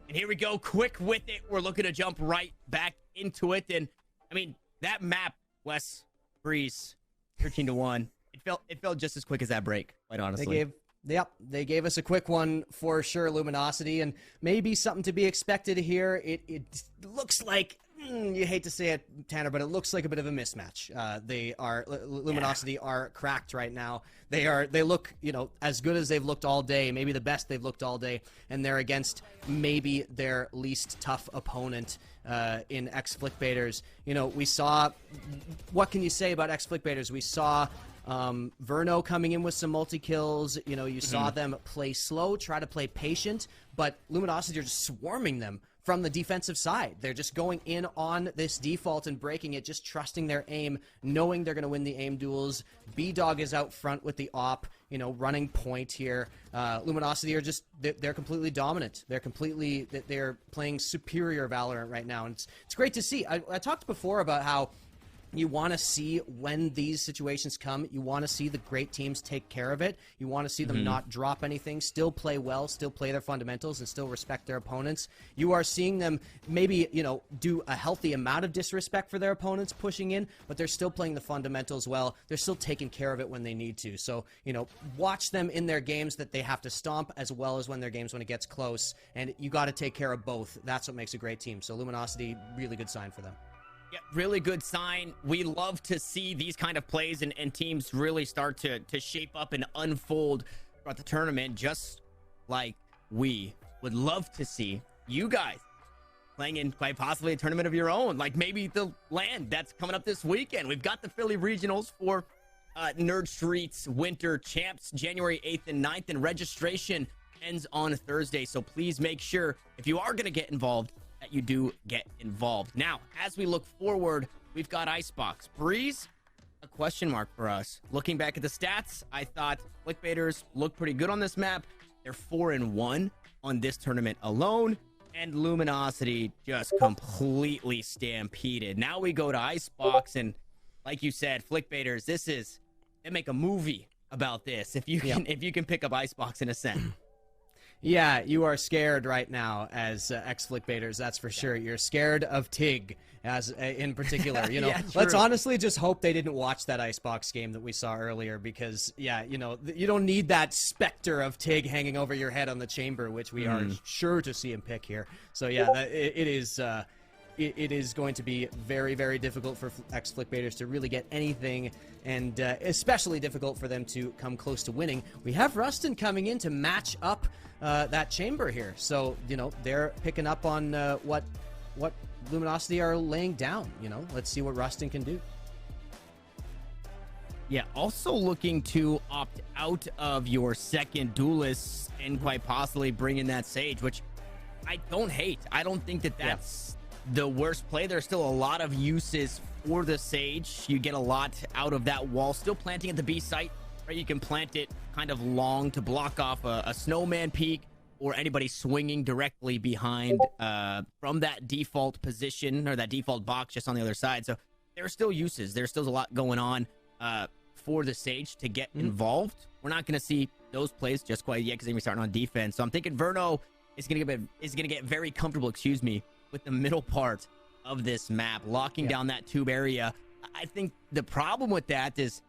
And here we go, quick with it. We're looking to jump right back into it. And I mean, that map, Wes, Breeze, 13-1. It felt just as quick as that break, quite honestly. They gave us a quick one for sure, Luminosity, and maybe something to be expected here. It looks like, you hate to say it, Tanner, but it looks like a bit of a mismatch. Luminosity are cracked right now. They look, as good as they've looked all day, maybe the best they've looked all day, and they're against maybe their least tough opponent in ex-Flickbaiters. We saw, what can you say about ex-Flickbaiters? We saw Verno coming in with some multi-kills. You saw them play slow, try to play patient, but Luminosity are just swarming them from the defensive side. They're just going in on this default and breaking it, just trusting their aim, knowing they're going to win the aim duels. B-Dog is out front with the op, running point here. Luminosity are they're completely dominant. They're playing superior Valorant right now, and it's great to see. I talked before about how you want to see when these situations come, you want to see the great teams take care of it. You want to see them not drop anything, still play well, still play their fundamentals, and still respect their opponents. You are seeing them maybe, do a healthy amount of disrespect for their opponents pushing in, but they're still playing the fundamentals well. They're still taking care of it when they need to. So, watch them in their games that they have to stomp, as well as when their games when it gets close. And you got to take care of both. That's what makes a great team. So Luminosity, really good sign for them. Yeah, really good sign. We love to see these kind of plays and teams really start to shape up and unfold throughout the tournament, just like we would love to see you guys playing in quite possibly a tournament of your own, like maybe the LAN that's coming up this weekend. We've got the Philly Regionals for Nerd Streets Winter Champs, January 8th and 9th, and registration ends on Thursday. So please make sure, if you are going to get involved, that you do get involved. Now, as we look forward, we've got Icebox. Breeze, a question mark for us. Looking back at the stats, I thought Flickbaiters look pretty good on this map. They're 4-1 on this tournament alone, and Luminosity just completely stampeded. Now we go to Icebox, and like you said, Flickbaiters, they make a movie about this if you can pick up Icebox in a sense. Yeah, you are scared right now as ex-Flickbaiters, that's for sure. You're scared of Tig, as in particular. Yeah, let's honestly just hope they didn't watch that Icebox game that we saw earlier, because, you don't need that specter of Tig hanging over your head on the chamber, which we are sure to see him pick here. So, yeah, it is going to be very, very difficult for ex-Flickbaiters to really get anything, and especially difficult for them to come close to winning. We have Rustin coming in to match up that chamber here. So, they're picking up on what Luminosity are laying down. Let's see what Rustin can do. Yeah, also looking to opt out of your second duelist and quite possibly bring in that Sage, which I don't hate. I don't think that's the worst play. There's still a lot of uses for the Sage. You get a lot out of that wall. Still planting at the B site, right? You can plant it kind of long to block off a snowman peak or anybody swinging directly behind from that default position or that default box just on the other side. So there are still uses. There's still a lot going on for the Sage to get involved. We're not going to see those plays just quite yet because they're going to be starting on defense. So I'm thinking Verno is going to get very comfortable, with the middle part of this map, locking down that tube area. I think the problem with that is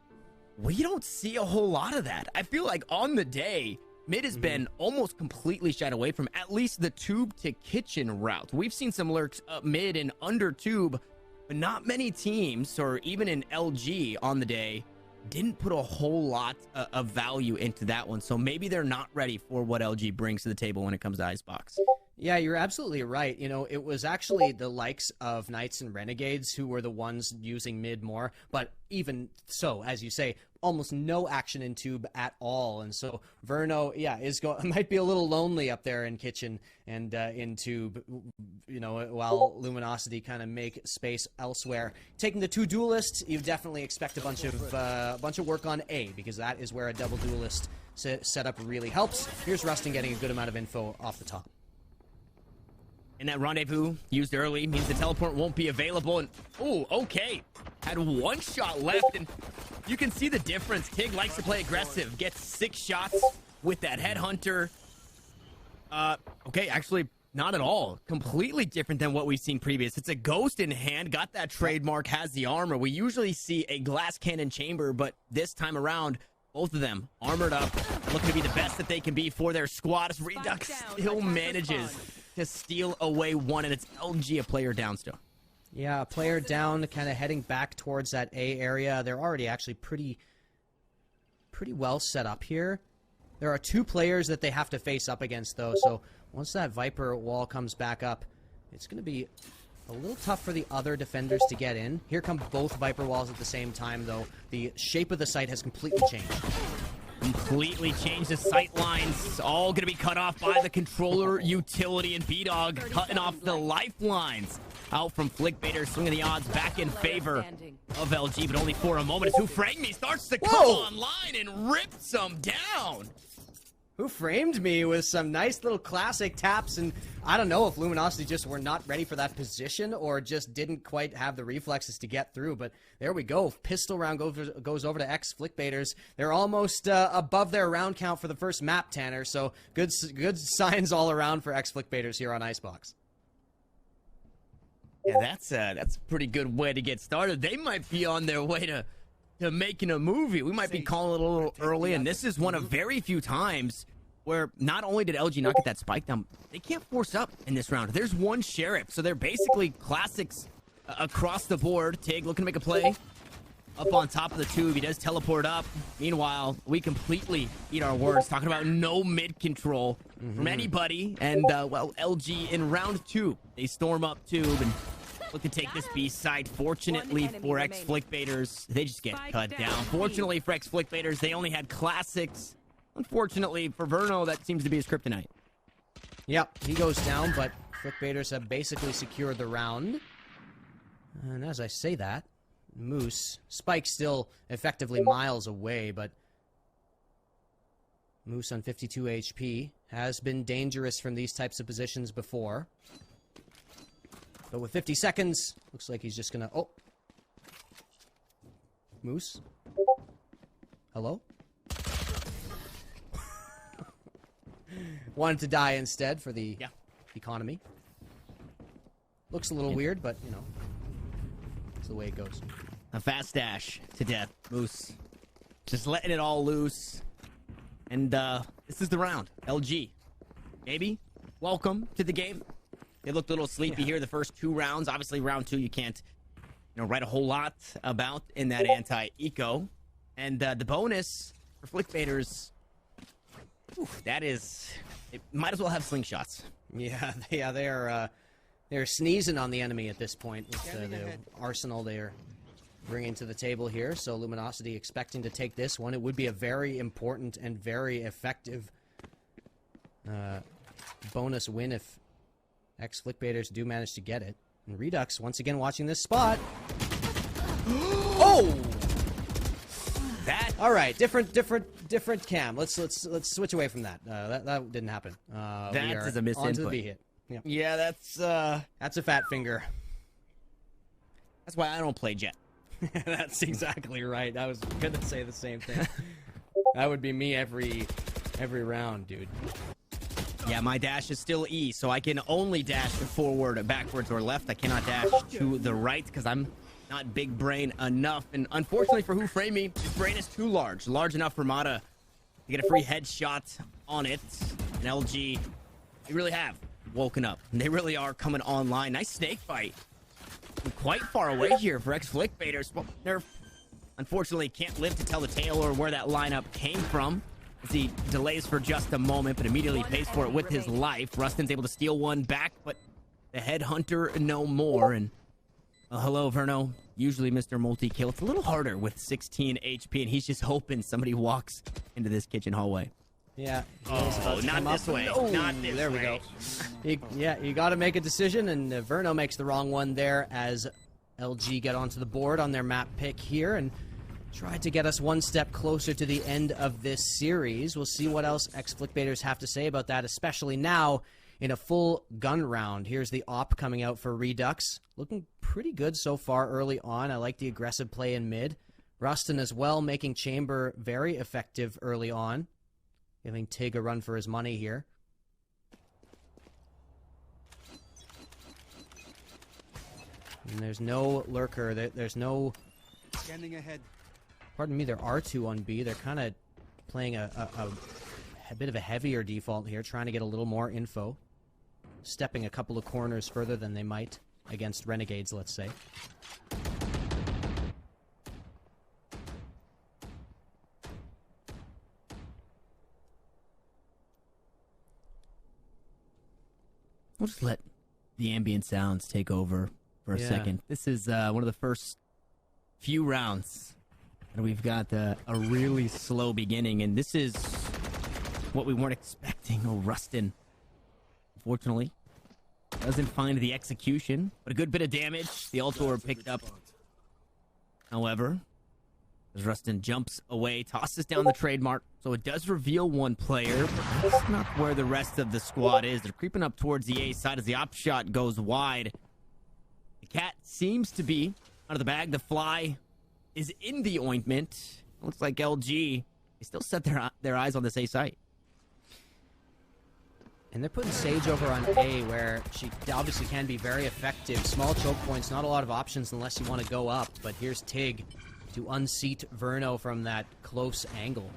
we don't see a whole lot of that. I feel like on the day, mid has been almost completely shied away from at least the tube to kitchen route. We've seen some lurks up mid and under tube, but not many teams, or even in LG on the day, didn't put a whole lot of value into that one. So maybe they're not ready for what LG brings to the table when it comes to Icebox. Yeah, you're absolutely right. You know, it was actually the likes of Knights and Renegades who were the ones using mid more, but even so, as you say, almost no action in tube at all. And so Verno, yeah, might be a little lonely up there in kitchen and in tube, you know, while Luminosity kind of make space elsewhere. Taking the two duelists, you definitely expect a bunch of work on A, because that is where a double duelist setup really helps. Here's Rustin getting a good amount of info off the top. And that rendezvous used early means the teleport won't be available. And, oh, okay. Had one shot left, and you can see the difference. Tig likes to play aggressive. Gets 6 shots with that headhunter. Okay, actually, not at all. Completely different than what we've seen previous. It's a ghost in hand. Got that trademark, has the armor. We usually see a glass cannon chamber, but this time around, both of them armored up, looking to be the best that they can be for their squad. As Redux still manages to steal away one, and it's LG, a player down still. Yeah, a player down, kind of heading back towards that A area. They're already actually pretty well set up here. There are 2 players that they have to face up against, though, so once that Viper wall comes back up, it's going to be a little tough for the other defenders to get in. Here come both Viper walls at the same time, though. The shape of the site has completely changed. Completely changed the sight lines. All going to be cut off by the controller utility, and B-Dog cutting off the lifelines. Out from Flickbaiters, swinging the odds back in favor of LG, but only for a moment. As Who Framed Me starts to come online and rips them down. Who Framed Me with some nice little classic taps, and I don't know if Luminosity just were not ready for that position or just didn't quite have the reflexes to get through, but there we go. Pistol round goes over to ex-Flickbaiters. They're almost above their round count for the first map, Tanner, so good signs all around for ex-Flickbaiters here on Icebox. Yeah, that's a pretty good way to get started. They might be on their way to making a movie. We might be calling it a little early, and this is one of very few times where not only did LG not get that spike down, they can't force up in this round. There's one Sheriff, so they're basically classics across the board. Tig looking to make a play up on top of the tube. He does teleport up. Meanwhile, we completely eat our words, talking about no mid control from anybody. And, well, LG in round 2, they storm up tube and look to take this B side. Fortunately for ex-Flickbaiters, they just get cut down. Fortunately for ex-Flickbaiters, they only had classics. Unfortunately for Verno, that seems to be his kryptonite. Yep, he goes down, but Flickbaiters have basically secured the round. And as I say that, Moose, Spike still effectively miles away, but Moose on 52 HP has been dangerous from these types of positions before. But with 50 seconds, looks like he's just gonna... Oh. Moose? Hello? Wanted to die instead for the economy. Looks a little weird, but, you know, that's the way it goes. A fast dash to death. Moose just letting it all loose. And this is the round. LG. Maybe. Welcome to the game. They looked a little sleepy here the first 2 rounds. Obviously, round 2 you can't, you know, write a whole lot about in that anti-eco. And the bonus for Flickbaiters, that is, it might as well have slingshots. Yeah, they're sneezing on the enemy at this point with the arsenal they're bringing to the table here. So Luminosity expecting to take this one. It would be a very important and very effective bonus win if ex-Flickbaiters do manage to get it. And Redux once again watching this spot. Oh! That. All right, different cam. Let's switch away from that. That didn't happen. That is a misinput. On to the B hit. Yep. Yeah, that's a fat finger. That's why I don't play Jet. That's exactly right. I was gonna say the same thing. That would be me every round, dude. Yeah, my dash is still E, so I can only dash forward, backwards, or left. I cannot dash to the right because I'm not big brain enough. And unfortunately for Who Framed Me, his brain is too large. Large enough for Mata to get a free headshot on it. And LG, they really have woken up. And they really are coming online. Nice snake fight. We're quite far away here for ex-Flickbaiters. Well, they're unfortunately can't live to tell the tale or where that lineup came from. as he delays for just a moment, but immediately pays for it with his life. Rustin's able to steal one back, but the headhunter no more. And hello, Verno. Usually Mr. Multi-Kill. It's a little harder with 16 HP, and he's just hoping somebody walks into this kitchen hallway. Yeah. Oh, not this way. Oh, not this there we go. You got to make a decision, and Verno makes the wrong one there as LG get onto the board on their map pick here and try to get us one step closer to the end of this series. We'll see what else ex-Flickbaiters have to say about that, especially now in a full gun round. Here's the op coming out for Redux. Looking pretty good so far early on. I like the aggressive play in mid. Rustin as well, making Chamber very effective early on. Giving Tig a run for his money here. And there's no lurker. There's no... Scanning ahead. Pardon me, there are two on B. They're kind of playing a bit of a heavier default here, trying to get a little more info. Stepping a couple of corners further than they might against Renegades, let's say. We'll just let the ambient sounds take over for a second. This is one of the first few rounds. And we've got a really slow beginning, and this is what we weren't expecting. Oh, Rustin, unfortunately, doesn't find the execution, but a good bit of damage. The ult orb picked up. However, as Rustin jumps away, tosses down the trademark, so it does reveal one player, but that's not where the rest of the squad is. They're creeping up towards the A side as the op shot goes wide. The cat seems to be out of the bag. The fly is in the ointment. Looks like LG, they still set their eyes on this A site. And they're putting Sage over on A, where she obviously can be very effective. Small choke points, not a lot of options unless you want to go up. But here's Tig to unseat Verno from that close angle.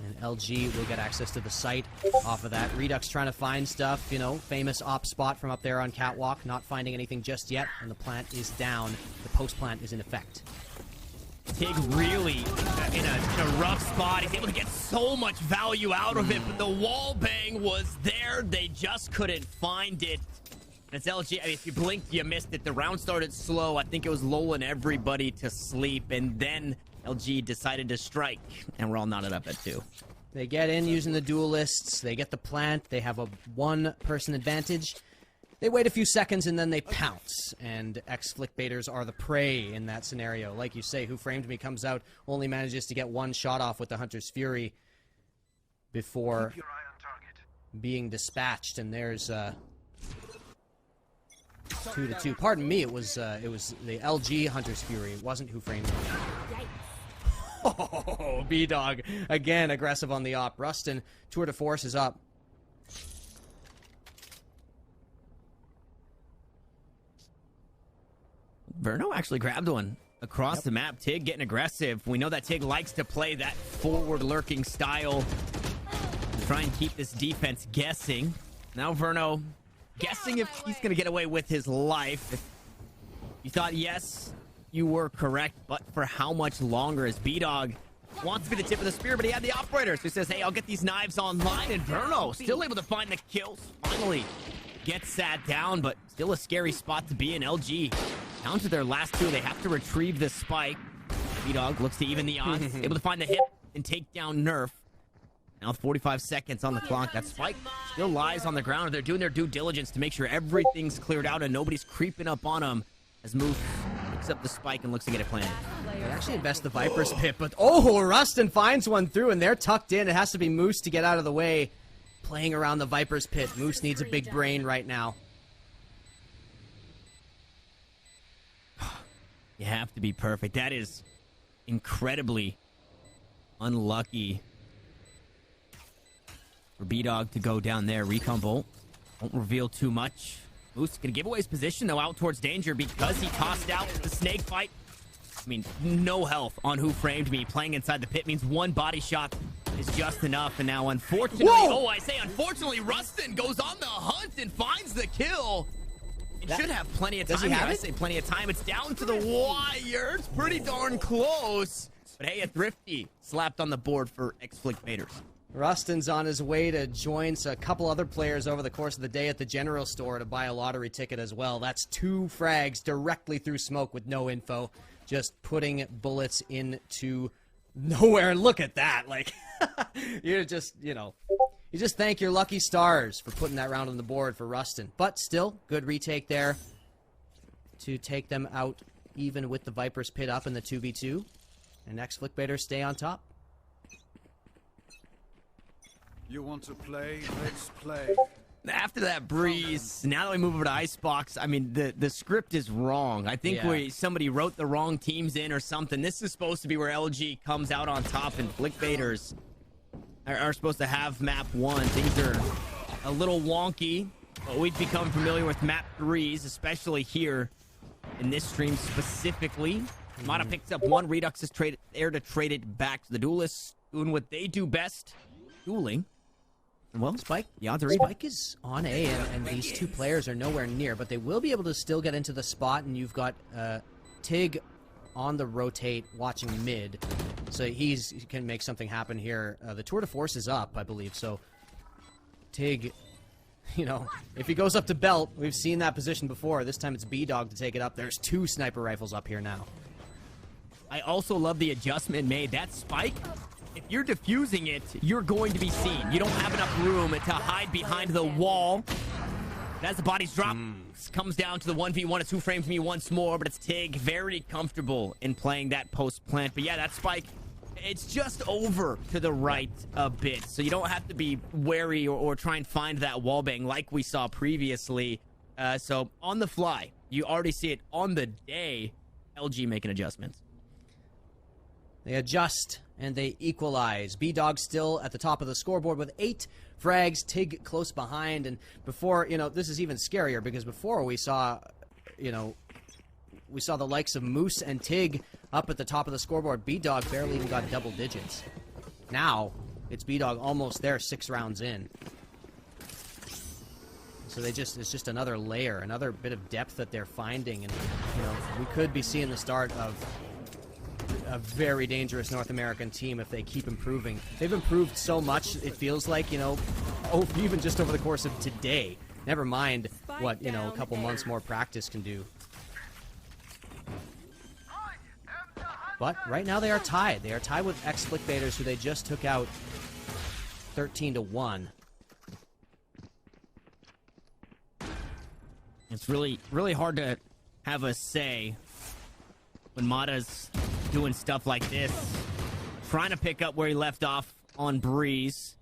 And LG will get access to the site off of that. Redux trying to find stuff, you know, famous op spot from up there on Catwalk. Not finding anything just yet, and the plant is down. The post plant is in effect. Tig really in a rough spot. He's able to get so much value out of it, but the wall bang was there. They just couldn't find it. And it's LG. I mean, if you blinked, you missed it. The round started slow. I think it was lulling everybody to sleep, and then LG decided to strike, and we're all knotted up at 2. They get in using the duelists. They get the plant. They have a one-person advantage. They wait a few seconds, and then they pounce. And ex-Flickbaiters are the prey in that scenario. Like you say, Who Framed Me comes out, only manages to get one shot off with the Hunter's Fury before being dispatched. And there's 2-2. Pardon me, it was the LG Hunter's Fury. It wasn't Who Framed Me. Oh, B-Dog again aggressive on the op. Rustin, Tour de Force is up. Verno actually grabbed one across the map. Tig getting aggressive. We know that Tig likes to play that forward lurking style. Try and keep this defense guessing. Now Verno guessing if he's going to get away with his life. If you thought yes, you were correct, but for how much longer? As B-Dog wants to be the tip of the spear, but he had the operator, so he says, hey, I'll get these knives online, and Verno still able to find the kills. Finally gets sat down, but still a scary spot to be in. LG down to their last 2. They have to retrieve the spike. B-Dog looks to even the odds, able to find the hip and take down Nerf. Now 45 seconds on the clock. That spike still lies on the ground. They're doing their due diligence to make sure everything's cleared out and nobody's creeping up on them as Moose picks up the spike and looks to get it planted. They actually invest the Viper's Pit, but oh, Rustin finds one through, and they're tucked in. It has to be Moose to get out of the way. Playing around the Viper's Pit. Moose needs a big brain right now. You have to be perfect. That is incredibly unlucky for B-Dog to go down there. Recon Bolt won't reveal too much. Moose gonna give away his position, though, out towards danger because he tossed out the snake fight. I mean, no health on Who Framed Me. Playing inside the pit means one body shot is just enough. And now, unfortunately, unfortunately, Rustin goes on the hunt and finds the kill. It should have plenty of time. Does he have it? I say plenty of time. It's down to the wire. It's pretty darn close. But hey, a thrifty slapped on the board for ex-Flickbaiters. Rustin's on his way to join a couple other players over the course of the day at the general store to buy a lottery ticket as well. That's 2 frags directly through smoke with no info. Just putting bullets into nowhere. And look at that. Like, you're just, you just thank your lucky stars for putting that round on the board for Rustin. But still, good retake there to take them out even with the Vipers pit up in the 2v2. And ex-Flickbaiters stay on top. You want to play? Let's play. After that breeze, now that we move over to Icebox, I mean, the script is wrong. I think somebody wrote the wrong teams in or something. This is supposed to be where LG comes out on top, and Flickbaiters are supposed to have map 1. Things are a little wonky, but we've become familiar with map 3s, especially here in this stream specifically. Mata picks up 1. Redux is there to trade it back to the Duelists, doing what they do best, dueling. Well, Spike. Yeah, Spike is on A, and these 2 players are nowhere near, but they will be able to still get into the spot, and you've got Tig on the rotate watching mid, so he can make something happen here. The tour de force is up, I believe, so Tig, if he goes up to belt, we've seen that position before. This time it's B-Dog to take it up. There's 2 sniper rifles up here now. I also love the adjustment made. That Spike, if you're defusing it, you're going to be seen. You don't have enough room to hide behind the wall. As the bodies drop, comes down to the 1v1. It's who frames me once more, but it's Tig very comfortable in playing that post-plant. But yeah, that Spike, it's just over to the right a bit. So you don't have to be wary or try and find that wallbang like we saw previously. So on the fly, you already see it on the day, LG making adjustments. They adjust, and they equalize. B-Dog still at the top of the scoreboard with 8 frags. Tig close behind. And before, this is even scarier because before we saw, we saw the likes of Moose and Tig up at the top of the scoreboard. B-Dog barely even got double digits. Now, it's B-Dog almost there 6 rounds in. So it's just another layer, another bit of depth that they're finding. And, we could be seeing the start of a very dangerous North American team if they keep improving. They've improved so much, it feels like, even just over the course of today. Never mind what, a couple months more practice can do. But right now they are tied. They are tied with ex-Flickbaiters, who they just took out 13-1. It's really, really hard to have a say when Mata's doing stuff like this. Trying to pick up where he left off on Breeze.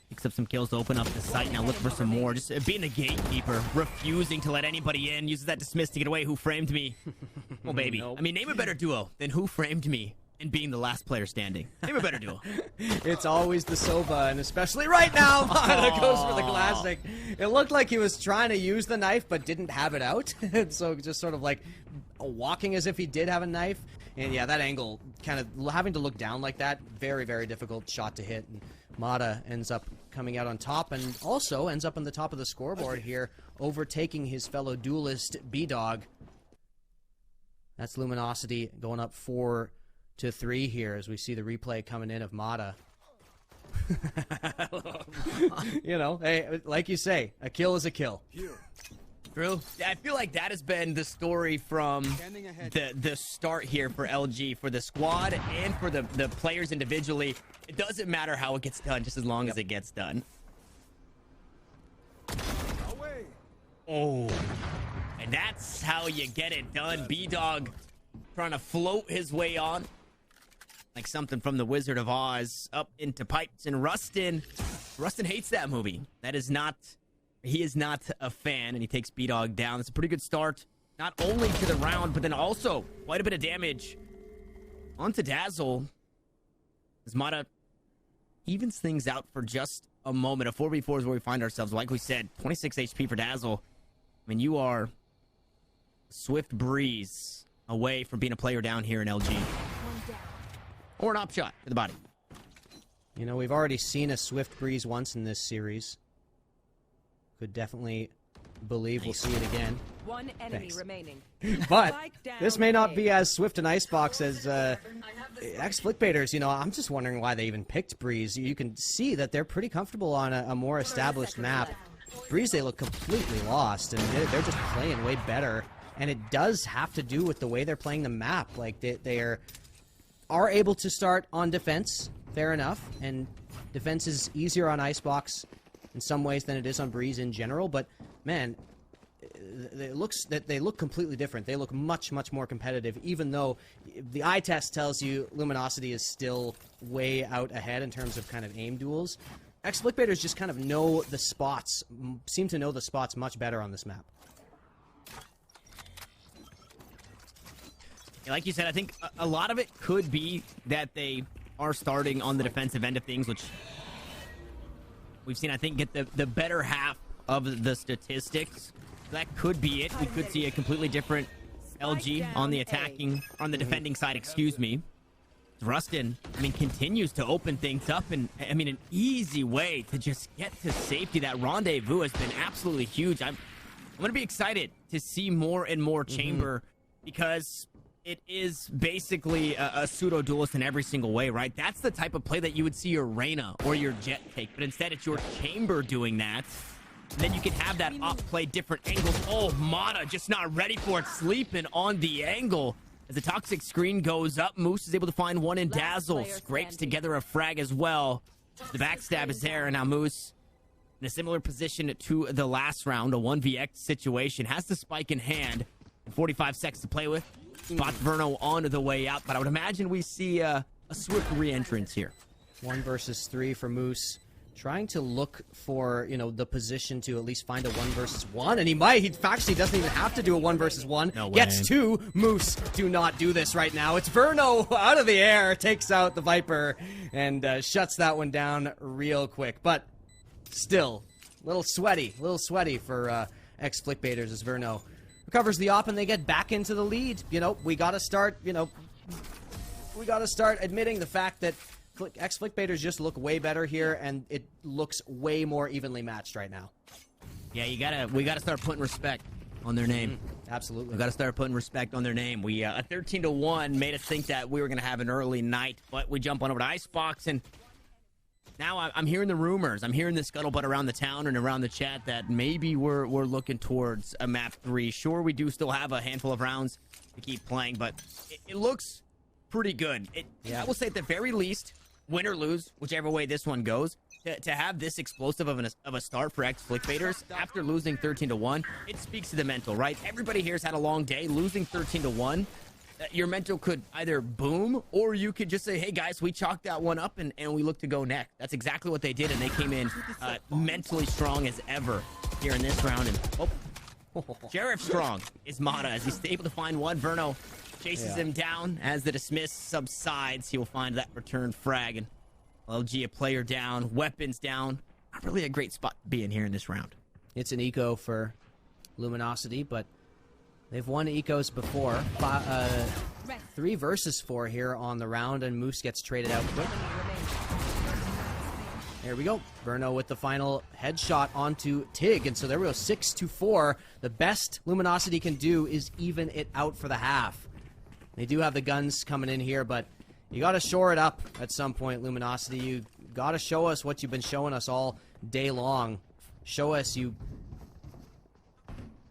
Picks up some kills to open up the site. Now look for some more. Just being a gatekeeper. Refusing to let anybody in. Uses that dismiss to get away. Who framed me? Well, baby. Nope. I mean, name a better duo than who framed me and being the last player standing. Name a better duo. It's always the Sova, and especially right now, Mata goes for the classic. It looked like he was trying to use the knife, but didn't have it out. So just sort of like walking as if he did have a knife. And yeah, that angle, kind of having to look down like that, very, very difficult shot to hit. And Mata ends up coming out on top and also ends up on the top of the scoreboard here, overtaking his fellow duelist, B-Dog. That's Luminosity going up 4-3 here as we see the replay coming in of Mata. Hey, like you say, a kill is a kill. True. I feel like that has been the story from the start here for LG, for the squad and for the players individually. It doesn't matter how it gets done, just as long as it gets done. Oh, and that's how you get it done. B-Dog trying to float his way on like something from the Wizard of Oz up into pipes. And Rustin hates that movie. He is not a fan, and he takes B-Dog down. It's a pretty good start, not only to the round, but then also quite a bit of damage onto Dazzle. As Mata evens things out for just a moment. A 4v4 is where we find ourselves. Like we said, 26 HP for Dazzle. I mean, you are a swift breeze away from being a player down here in LG. Or an op shot to the body. We've already seen a swift breeze once in this series. Could definitely believe we'll see it again. One enemy Thanks. remaining. But Spike down this may not A. be as swift an Icebox as ex-Flickbaiters. You know, I'm just wondering why they even picked Breeze. You can see that they're pretty comfortable on a more established map. Breeze, they look completely lost, and they're just playing way better. And it does have to do with the way they're playing the map. Like, they are able to start on defense, fair enough, and defense is easier on Icebox in some ways than it is on Breeze in general, but man, they look completely different. They look much more competitive, even though the eye test tells you Luminosity is still way out ahead in terms of kind of aim duels. Ex-Flickbaiters just kind of know the spots, seem to know the spots much better on this map. Like you said, I think a lot of it could be that they are starting on the defensive end of things, which we've seen, I think, get the better half of the statistics. That could be it. We could see a completely different LG on the attacking, on the defending side, excuse me. Rustin, I mean, continues to open things up, and I mean, an easy way to just get to safety. That rendezvous has been absolutely huge. I'm going to be excited to see more and more Chamber, because it is basically a pseudo duelist in every single way, right? That's the type of play that you would see your Reyna or your Jet take, but instead it's your Chamber doing that. And then you can have that op play different angles. Oh, Mata just not ready for it, sleeping on the angle. As the toxic screen goes up, Moose is able to find one in Dazzle, scrapes together a frag as well. The backstab is there, and now Moose in a similar position to the last round, a 1vx situation, has the spike in hand, and 45 seconds to play with. Spots Verno on the way out, but I would imagine we see a swift re-entrance here. 1 versus 3 for Moose. Trying to look for, you know, the position to at least find a 1 versus 1, and he might. He actually doesn't even have to do a 1 versus 1. No way. Gets 2. Moose, do not do this right now. It's Verno out of the air, takes out the Viper, and shuts that one down real quick. But still, a little sweaty for ex-Flickbaiters as Verno recovers the op, and they get back into the lead. You know, we gotta start admitting the fact that ex-Flickbaiters just look way better here, and it looks way more evenly matched right now. Yeah, we gotta start putting respect on their name. Absolutely. We gotta start putting respect on their name. We a 13-1 made us think that we were gonna have an early night, but we jump on over to Icebox, and now I'm hearing the rumors. I'm hearing the scuttlebutt around the town and around the chat that maybe we're looking towards a map 3. Sure, we do still have a handful of rounds to keep playing, but it looks pretty good. I will say at the very least, win or lose, whichever way this one goes, to have this explosive of a start for ex-Flickbaiters after losing 13-1, it speaks to the mental, right? Everybody here has had a long day. Losing 13-1, your mental could either boom, or you could just say, hey guys, we chalked that one up and we look to go next. That's exactly what they did, and they came in mentally strong as ever here in this round. And Sheriff strong is Mata as he's able to find one. Verno chases him down. As the dismiss subsides, he will find that return frag, and LG a player down, weapons down. Not really a great spot to be in here in this round. It's an eco for Luminosity, but they've won ecos before. 3 versus 4 here on the round, and Moose gets traded out quick. There we go. Verno with the final headshot onto Tig, and so there we go, 6-4. The best Luminosity can do is even it out for the half. They do have the guns coming in here, but you got to shore it up at some point, Luminosity. You got to show us what you've been showing us all day long. Show us you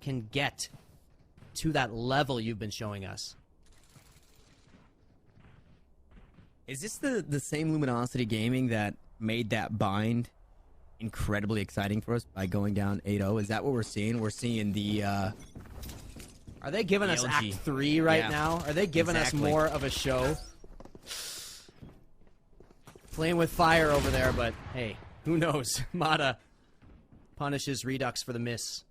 can get to that level you've been showing us. Is this the same Luminosity Gaming that made that bind incredibly exciting for us by going down 8-0? Is that what we're seeing? We're seeing the are they giving us Act 3 right now? Are they giving us more of a show? Playing with fire over there, but hey, who knows? Mata punishes Redux for the miss.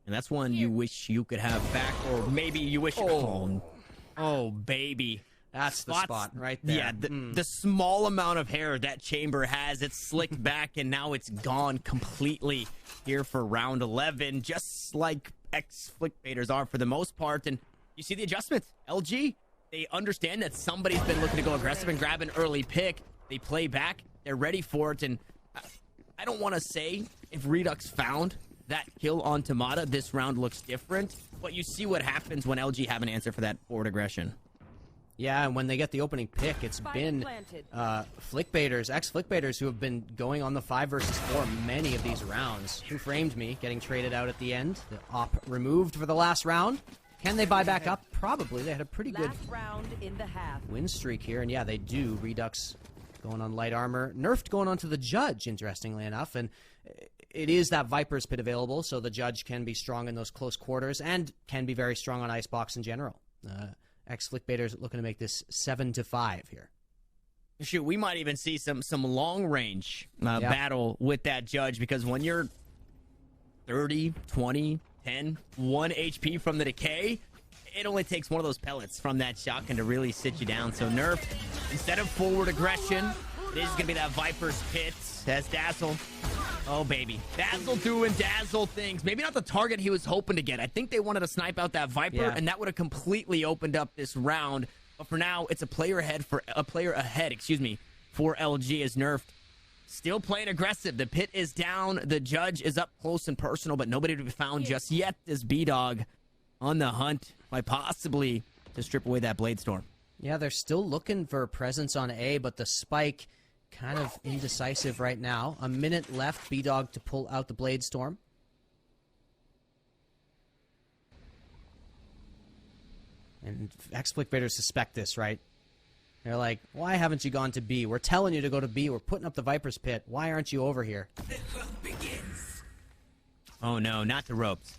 And that's one you wish you could have back, or maybe you wish... Oh, baby. That's the spot right there. Yeah, the small amount of hair that Chamber has, it's slicked back, and now it's gone completely here for round 11, just like ex-Flickbaiters are for the most part. And you see the adjustments. LG, they understand that somebody's been looking to go aggressive and grab an early pick. They play back. They're ready for it. And I don't want to say if Redux found that kill on Tamada, this round looks different, but you see what happens when LG have an answer for that forward aggression. Yeah, and when they get the opening pick, it's been Flickbaiters, ex-Flickbaiters, who have been going on the 5 versus 4 many of these rounds. Who framed me, getting traded out at the end. The op removed for the last round. Can they buy back up? Probably. They had a pretty good win streak here, and yeah, they do. Redux going on light armor. Nerfed going on to the Judge, interestingly enough, and it is that Viper's Pit available, so the Judge can be strong in those close quarters and can be very strong on Icebox in general. Ex-Flickbaiters looking to make this 7-5 here. Shoot, we might even see some long range battle with that Judge, because when you're 30, 20, 10, 1 HP from the decay, it only takes one of those pellets from that shotgun to really sit you down. So Nerf, instead of forward aggression, it is going to be that Viper's Pit. That's Dazzle. Oh, baby. Dazzle doing Dazzle things. Maybe not the target he was hoping to get. I think they wanted to snipe out that Viper, and that would have completely opened up this round. But for now, it's a player ahead, for LG as Nerfed. Still playing aggressive. The Pit is down. The Judge is up close and personal, but nobody to be found just yet. This B-Dog on the hunt, might possibly to strip away that Blade Storm. Yeah, they're still looking for a presence on A, but the spike kind of indecisive right now. A minute left, B-Dog to pull out the Blade Storm. And ex-Flickbaiters suspect this, right? They're like, why haven't you gone to B? We're telling you to go to B. We're putting up the Viper's Pit. Why aren't you over here? The hunt begins. Oh, no, not the ropes.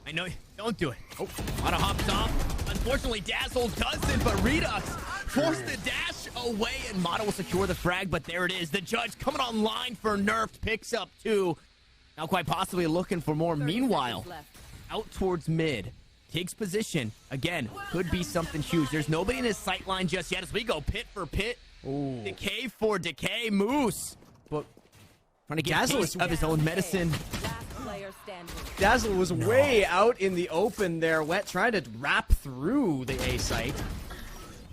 I know. Don't do it. Oh, Mata hops off. Unfortunately, Dazzle doesn't, but Redux forced the dash away, and Mata will secure the frag, but there it is. The Judge coming online for Nerfed, picks up 2. Now quite possibly looking for more. Meanwhile, out towards mid. Takes position. Again, could be something huge. There's nobody in his sight line just yet as we go pit for pit. Ooh. Decay for decay. Moose. But trying to get a taste of his own medicine. Dazzle was way out in the open there, trying to wrap through the A site.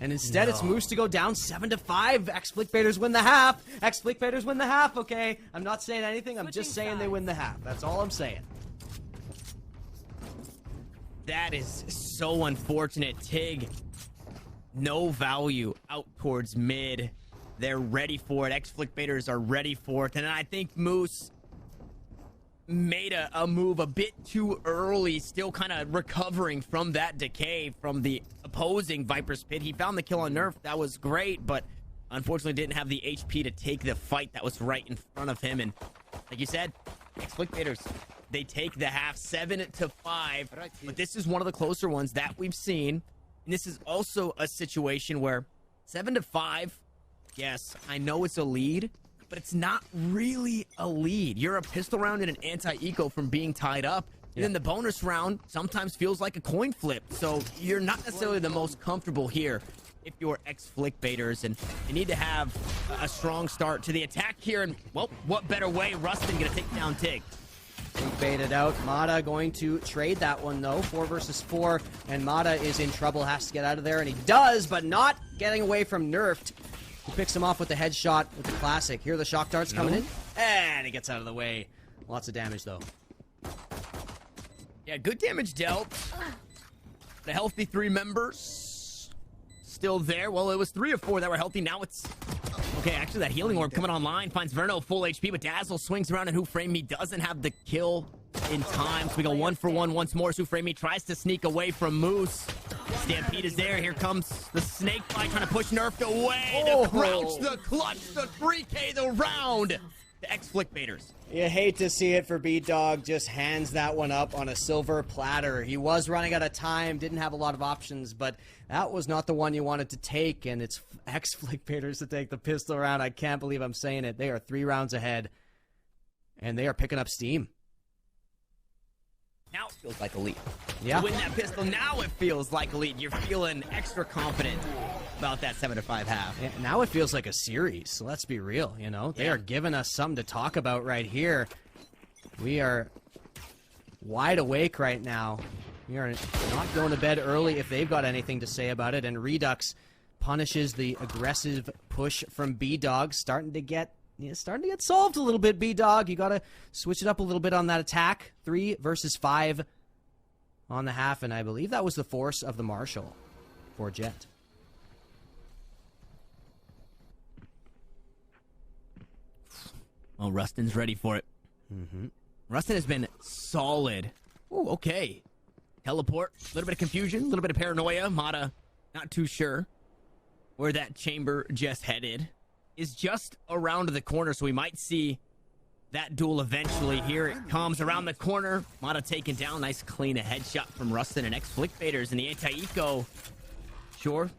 And instead, it's Moose to go down 7-5. Ex-Flickbaiters win the half. Ex-Flickbaiters win the half, okay? I'm not saying anything. I'm just saying they win the half. That's all I'm saying. That is so unfortunate. Tig, no value out towards mid. They're ready for it. Ex-Flickbaiters are ready for it. And I think Moose made a move a bit too early, still kind of recovering from that decay from the opposing Viper's Pit. He found the kill on Nerf. That was great, but unfortunately didn't have the HP to take the fight that was right in front of him. And like you said, Ex-Flickbaiters, they take the half 7-5, but this is one of the closer ones that we've seen. And this is also a situation where 7-5, yes, I know it's a lead, but it's not really a lead. You're a pistol round and an anti-eco from being tied up. And then the bonus round sometimes feels like a coin flip. So you're not necessarily the most comfortable here if you're ex-Flickbaiters, and you need to have a strong start to the attack here. And, well, what better way? Rustin gonna take down Tig. Baited out. Mata going to trade that one, though. 4 versus 4, and Mata is in trouble, has to get out of there, and he does, but not getting away from Nerfed. He picks him off with the headshot with the classic. Here are the shock darts coming in, and he gets out of the way. Lots of damage, though. Yeah, good damage dealt. The healthy 3 members still there. Well, it was 3 of 4 that were healthy. Now it's... Okay, actually, that healing orb coming online finds Verno full HP, but Dazzle swings around, and Who Framed Me doesn't have the kill in time. So we go 1 for 1 once more. Who Framed Me tries to sneak away from Moose. Stampede is there. Here comes the snake bite trying to push Nerfed away. The crouch, the clutch, the 3K, the round. The ex-Flickbaiters. You hate to see it for B-Dog. Just hands that one up on a silver platter. He was running out of time, didn't have a lot of options, but that was not the one you wanted to take, and it's ex-Flickbaiters to take the pistol round. I can't believe I'm saying it. They are 3 rounds ahead, and they are picking up steam. Now it feels like a lead. Yeah. To win that pistol, now it feels like a lead. You're feeling extra confident about that 7-5 half. Yeah, now it feels like a series. So let's be real, you know. They are giving us something to talk about right here. We are wide awake right now. We are not going to bed early if they've got anything to say about it. And Redux punishes the aggressive push from B-Dog, starting to get starting to get solved a little bit, B-Dog. You got to switch it up a little bit on that attack. 3 versus 5 on the half, and I believe that was the force of the Marshall for Jet. Oh, Rustin's ready for it. Rustin has been solid. Ooh, okay. Teleport, a little bit of confusion, a little bit of paranoia. Mata, not too sure where that chamber just headed. Is just around the corner, so we might see that duel eventually. Here it comes around the corner. Mata taken down. Nice clean headshot from Rustin and ex-Flickbaiters. And the anti-eco, sure,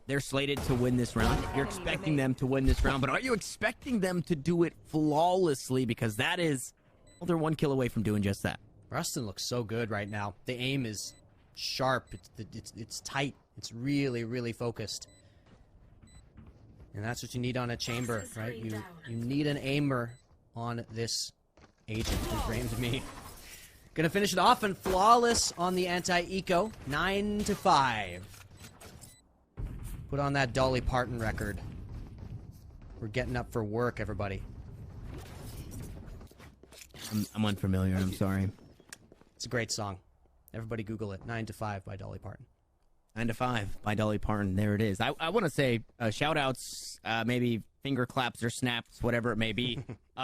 they're slated to win this round. You're expecting them to win this round, but are you expecting them to do it flawlessly? Because that is, well, they're 1 kill away from doing just that. Rustin looks so good right now. The aim is sharp. It's tight. It's really, really focused. And that's what you need on a chamber, right? You need an aimer on this agent who framed me. Gonna finish it off and flawless on the anti-eco. 9-5. Put on that Dolly Parton record. We're getting up for work, everybody. I'm unfamiliar. I'm sorry. It's a great song. Everybody Google it. 9-5 by Dolly Parton. 9-5 by Dolly Parton. There it is. I want to say shout outs, maybe finger claps or snaps, whatever it may be,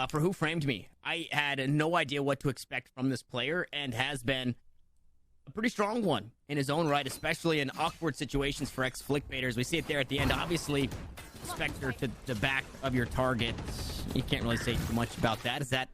for Who Framed Me. I had no idea what to expect from this player and has been a pretty strong one in his own right, especially in awkward situations for ex-Flickbaiters. We see it there at the end. Obviously, Spectre to the back of your target. You can't really say too much about that. Is that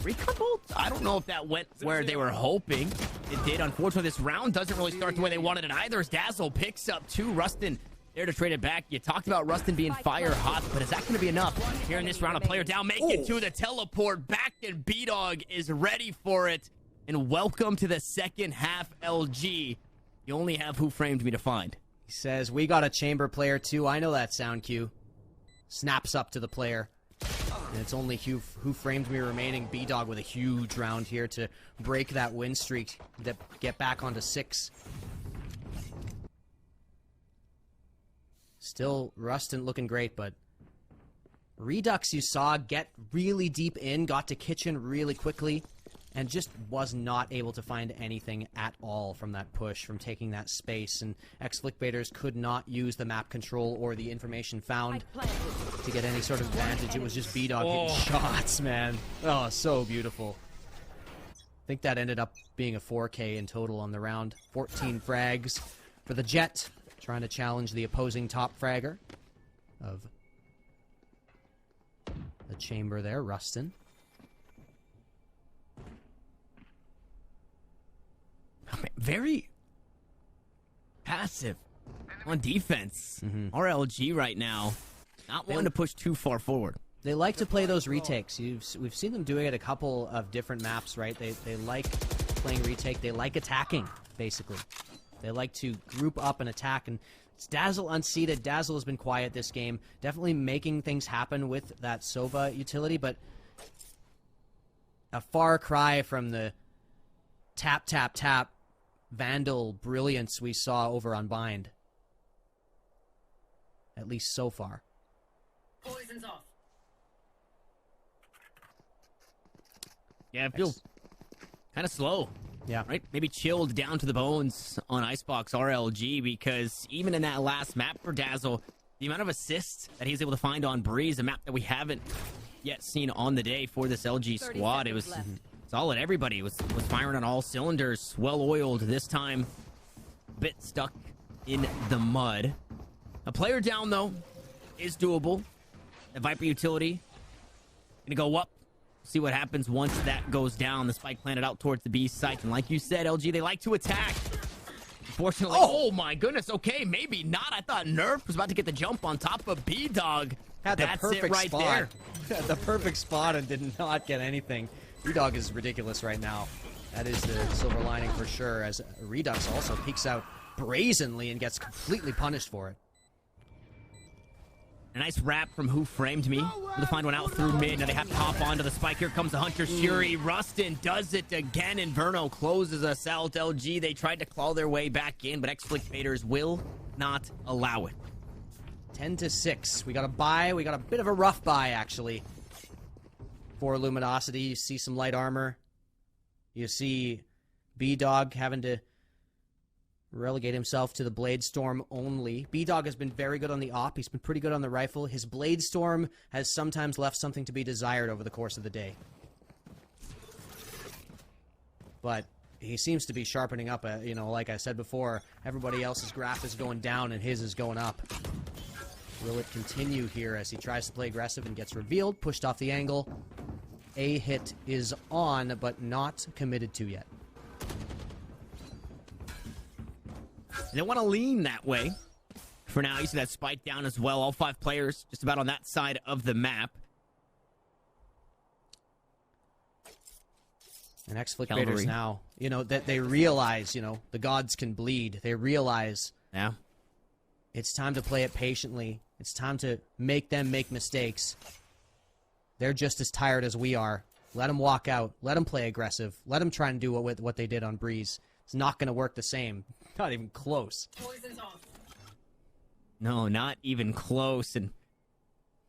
recon bolt? I don't know if that went where they were hoping it did. Unfortunately, this round doesn't really start the way they wanted it either, as Dazzle picks up 2. Rustin there to trade it back. You talked about Rustin being fire hot, but is that going to be enough? Here in this round, a player down, make it to the teleport back, and B-Dog is ready for it. And welcome to the second half, LG. You only have Who Framed Me to find. He says, we got a chamber player too. I know that sound cue. Snaps up to the player. And it's only Who Framed Me remaining. B-Dog with a huge round here to break that win streak, to get back onto 6. Still, Rustin looking great, but Redux you saw get really deep in, got to kitchen really quickly, and just was not able to find anything at all from that push, from taking that space. And ex-Flickbaiters could not use the map control or the information found to get any sort of advantage. It was just B-Dog hitting shots, man. Oh, so beautiful. I think that ended up being a 4K in total on the round. 14 frags for the Jet, trying to challenge the opposing top fragger of the chamber there, Rustin. Very passive on defense. RLG right now, not wanting to push too far forward. They like to play those retakes. We've seen them doing it a couple of different maps, right? They like playing retake. They like attacking, basically. They like to group up and attack. And it's Dazzle unseated. Dazzle has been quiet this game. Definitely making things happen with that Sova utility, but a far cry from the tap, tap, tap Vandal brilliance we saw over on Bind. At least so far. Poison's off. Yeah, it feels kind of slow. Yeah. Right? Maybe chilled down to the bones on Icebox RLG, because even in that last map for Dazzle, the amount of assists that he was able to find on Breeze, a map that we haven't yet seen on the day for this LG squad, it was solid. Everybody was firing on all cylinders, well-oiled this time. A bit stuck in the mud. A player down, though, is doable. The Viper utility gonna go up. See what happens once that goes down. The spike planted out towards the B site. And like you said, LG, they like to attack. Unfortunately, oh my goodness. Okay, maybe not. I thought Nerf was about to get the jump on top of B-Dog. Had the That's perfect it right spot. there. Had the perfect spot and did not get anything. B-Dog is ridiculous right now. That is the silver lining for sure, as Redux also peeks out brazenly and gets completely punished for it. A nice wrap from Who Framed Me. To find one out through mid. Now they have to hop onto the spike. Here comes the Hunter's Fury. Rustin does it again, and Verno closes us out. LG, they tried to claw their way back in, but ex-Flickbaiters will not allow it. 10-6. We got a bye. We got a bit of a rough bye, actually. for Luminosity. You see some light armor. You see B-Dog having to relegate himself to the Blade Storm only. B-Dog has been very good on the op. He's been pretty good on the rifle. His Blade Storm has sometimes left something to be desired over the course of the day. But he seems to be sharpening up. You know, like I said before, everybody else's graph is going down and his is going up. Will it continue here as he tries to play aggressive and gets revealed, pushed off the angle? A hit is on, but not committed to yet. They want to lean that way. For now, you see that spike down as well. All 5 players just about on that side of the map. And ex-Flickbaiters now, you know, that they realize, you know, the gods can bleed. They realize it's time to play it patiently. It's time to make them make mistakes. They're just as tired as we are. Let them walk out. Let them play aggressive. Let them try and do what they did on Breeze. It's not going to work the same. Not even close. Poison's off. No, not even close. And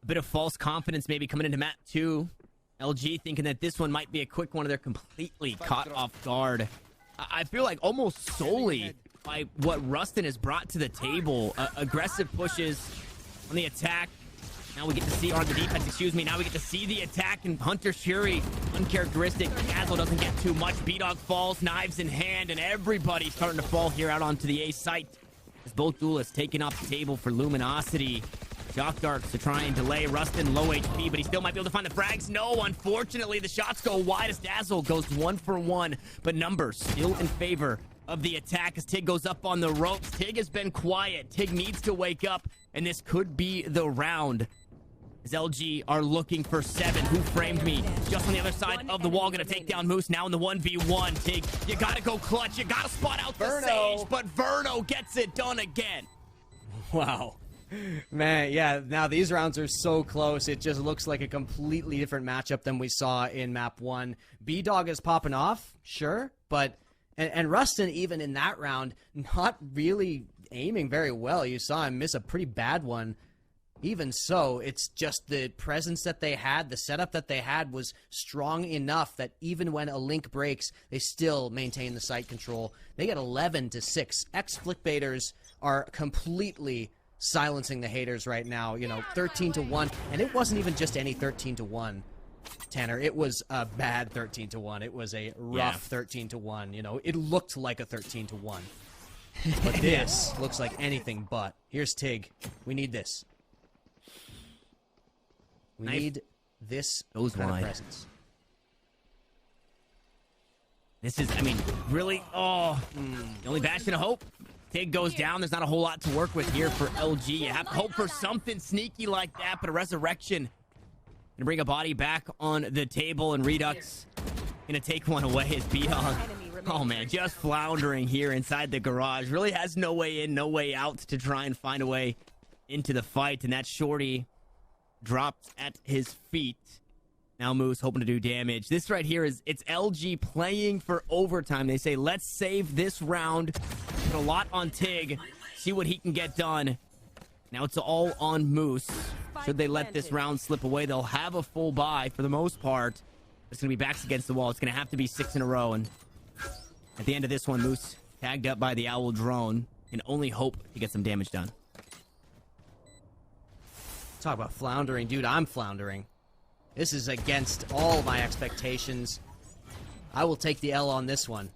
a bit of false confidence maybe coming into map 2. LG thinking that this one might be a quick one, and they're completely caught off guard. I feel like almost solely by what Rustin has brought to the table. Aggressive pushes on the attack. Now we get to see, or on the defense, excuse me. Now we get to see the attack, and Hunter Shuri, uncharacteristic. Dazzle doesn't get too much. B-Dog falls, knives in hand, and everybody's starting to fall here out onto the A site. As both duelists taking off the table for Luminosity. Shock darts to try and delay Rustin, low HP, but he still might be able to find the frags. No, unfortunately, the shots go wide as Dazzle goes 1 for 1, but numbers still in favor of the attack as Tig goes up on the ropes. Tig has been quiet. Tig needs to wake up, and this could be the round. As LG are looking for 7. Who framed me? Just on the other side of the wall, gonna take down Moose now in the 1v1. Tig, you gotta go clutch. You gotta spot out the Sage, but Verno gets it done again. Wow. Man, yeah, now these rounds are so close. It just looks like a completely different matchup than we saw in map 1. B-Dog is popping off, sure, but... And Rustin, even in that round, not really aiming very well. You saw him miss a pretty bad one. Even so, it's just the presence that they had, the setup that they had was strong enough that even when a link breaks, they still maintain the site control. They get 11-6. Ex-Flickbaiters are completely silencing the haters right now. You know, 13-1, and it wasn't even just any 13-1. Tanner, it was a bad 13-1. It was a rough 13-1. You know, it looked like a 13-1. But this looks like anything but. Here's Tig. We need this. We need this kind of presence. This is, I mean, really, the only bastion of hope. Tig goes down. There's not a whole lot to work with here for LG. You have to hope for something sneaky like that, but a resurrection gonna bring a body back on the table, and Redux gonna take one away as B-Dog. Oh man, just floundering here inside the garage. Really has no way in, no way out to try and find a way into the fight, and that shorty drops at his feet. Now Moose hoping to do damage. This right here is, it's LG playing for overtime. They say, let's save this round. Put a lot on Tig. See what he can get done. Now it's all on Moose. Should they let this round slip away, they'll have a full buy for the most part. It's going to be backs against the wall. It's going to have to be 6 in a row. And at the end of this one, Moose tagged up by the Owl drone and only hope to get some damage done. Talk about floundering. Dude, I'm floundering. This is against all my expectations. I will take the L on this one.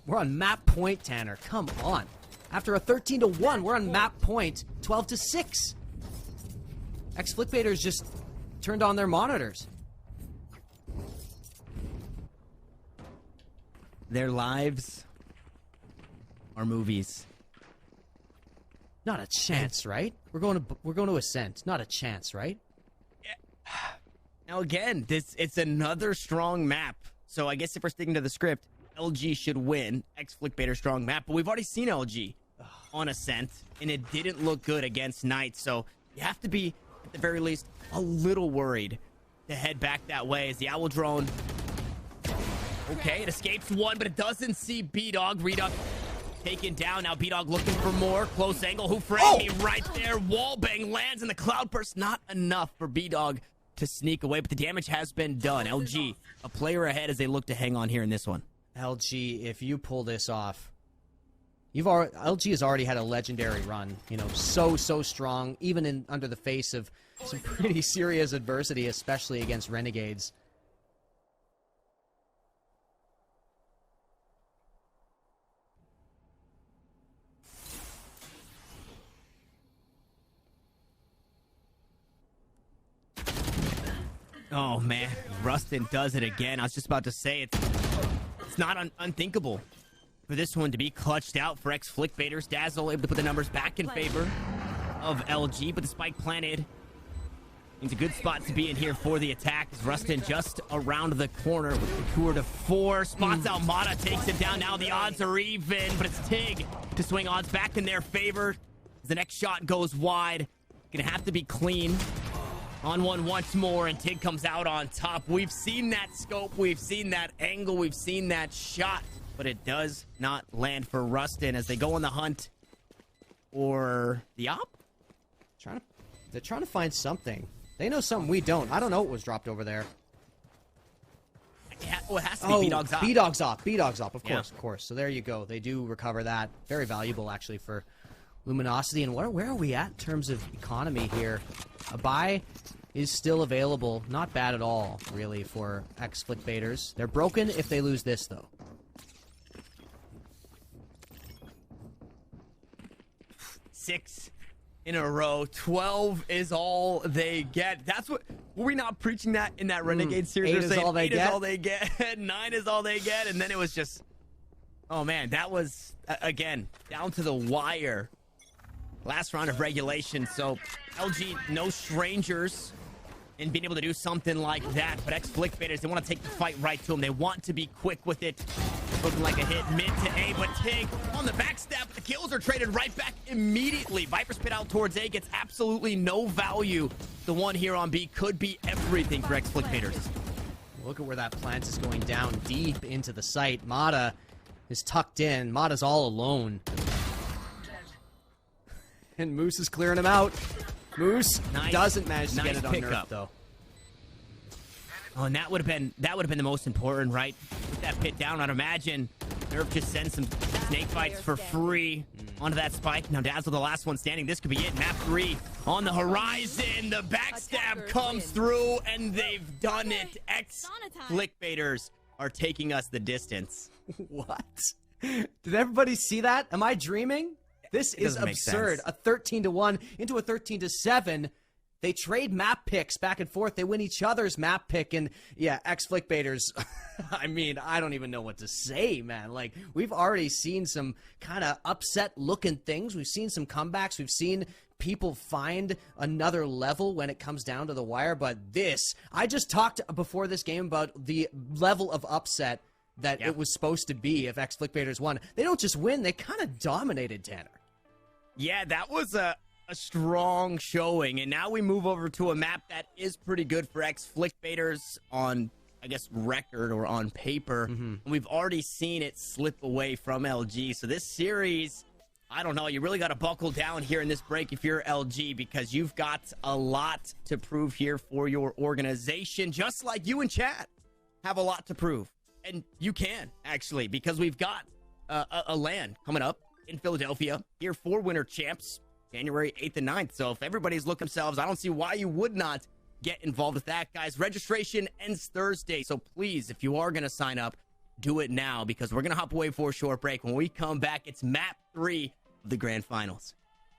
We're on map point, Tanner. Come on. After a 13-1, we're on map point 12-6. Ex-Flickbaiters just turned on their monitors. Their lives are movies. Not a chance, right? We're going to Ascent. Not a chance, right? Yeah. Now again, it's another strong map. So I guess if we're sticking to the script, LG should win. Ex-Flickbaiter strong map, but we've already seen LG on Ascent, and it didn't look good against Knight. So you have to be, at the very least, a little worried to head back that way as the Owl drone. Okay, it escapes one, but it doesn't see B-Dog. Redux taken down. Now B-Dog looking for more. Close angle. Who framed me right there? Wallbang lands in the cloud burst. Not enough for B-Dog to sneak away, but the damage has been done. LG, a player ahead as they look to hang on here in this one. LG, if you pull this off, LG has already had a legendary run. You know, so strong, even under the face of some pretty serious adversity, especially against Renegades. Oh, man. Rustin does it again. I was just about to say it's not unthinkable for this one to be clutched out for ex-Flickbaiters. Dazzle able to put the numbers back in favor of LG, but the spike planted. It's a good spot to be in here for the attack. As Rustin just around the corner with the 2-4. Spots out Mata, takes him down. Now the odds are even, but it's Tig to swing odds back in their favor. As the next shot goes wide. Gonna have to be clean. On one once more, and Tig comes out on top. We've seen that scope, we've seen that angle, we've seen that shot, but it does not land for Rustin as they go on the hunt for the op. They're trying to find something. They know something we don't. I don't know what was dropped over there. It has to be B-Dog's op. B-Dog's op. B-Dog's op, of course, Yeah. of course. So there you go. They do recover that. Very valuable, actually, for Luminosity. And where are we at in terms of economy here? A buy is still available. Not bad at all, really, for ex-Flickbaiters. They're broken if they lose this, though. Six in a row. 12 is all they get. That's what... Were we not preaching that in that Renegade series? 8 We're is saying all they 8 is get? all they get. 9 is all they get. And then it was just... Oh, man. That was, again, down to the wire. Last round of regulation. So, LG, no strangers in being able to do something like that. But ex-Flickbaiters, they want to take the fight right to them. They want to be quick with it. Looking like a hit mid to A, but Tig on the backstab. The kills are traded right back immediately. Viper's pit out towards A gets absolutely no value. The one here on B could be everything for ex-Flickbaiters. Look at where that plant is going down deep into the site. Mata is tucked in. Mata's all alone. And Moose is clearing him out. Moose doesn't manage to get it on Nerf, though. Oh, and that would have been the most important, right? Put that pit down. I'd imagine Nerf just sends some snake bites for free onto that spike. Now Dazzle, the last one standing. This could be it. Map 3 on the horizon. The backstab comes through, and they've done it. Ex-Flickbaiters are taking us the distance. What? Did everybody see that? Am I dreaming? This is absurd. A 13-1 into a 13-7. They trade map picks back and forth. They win each other's map pick. And, yeah, ex-Flickbaiters, I mean, I don't even know what to say, man. Like, we've already seen some kind of upset-looking things. We've seen some comebacks. We've seen people find another level when it comes down to the wire. But this, I just talked before this game about the level of upset that it was supposed to be if ex-Flickbaiters won. They don't just win. They kind of dominated, Tanner. Yeah, that was a strong showing, and now we move over to a map that is pretty good for ex-Flickbaiters on, I guess, record or on paper. And we've already seen it slip away from LG. So this series, I don't know, you really got to buckle down here in this break if you're LG, because you've got a lot to prove here for your organization, just like you and Chad have a lot to prove. And you can, actually, because we've got a LAN coming up in Philadelphia here for Winter Champs, January 8th and 9th. So if everybody's looking themselves, I don't see why you would not get involved with that, guys. Registration ends Thursday. So please, if you are going to sign up, do it now, because we're going to hop away for a short break. When we come back, it's map 3 of the grand finals.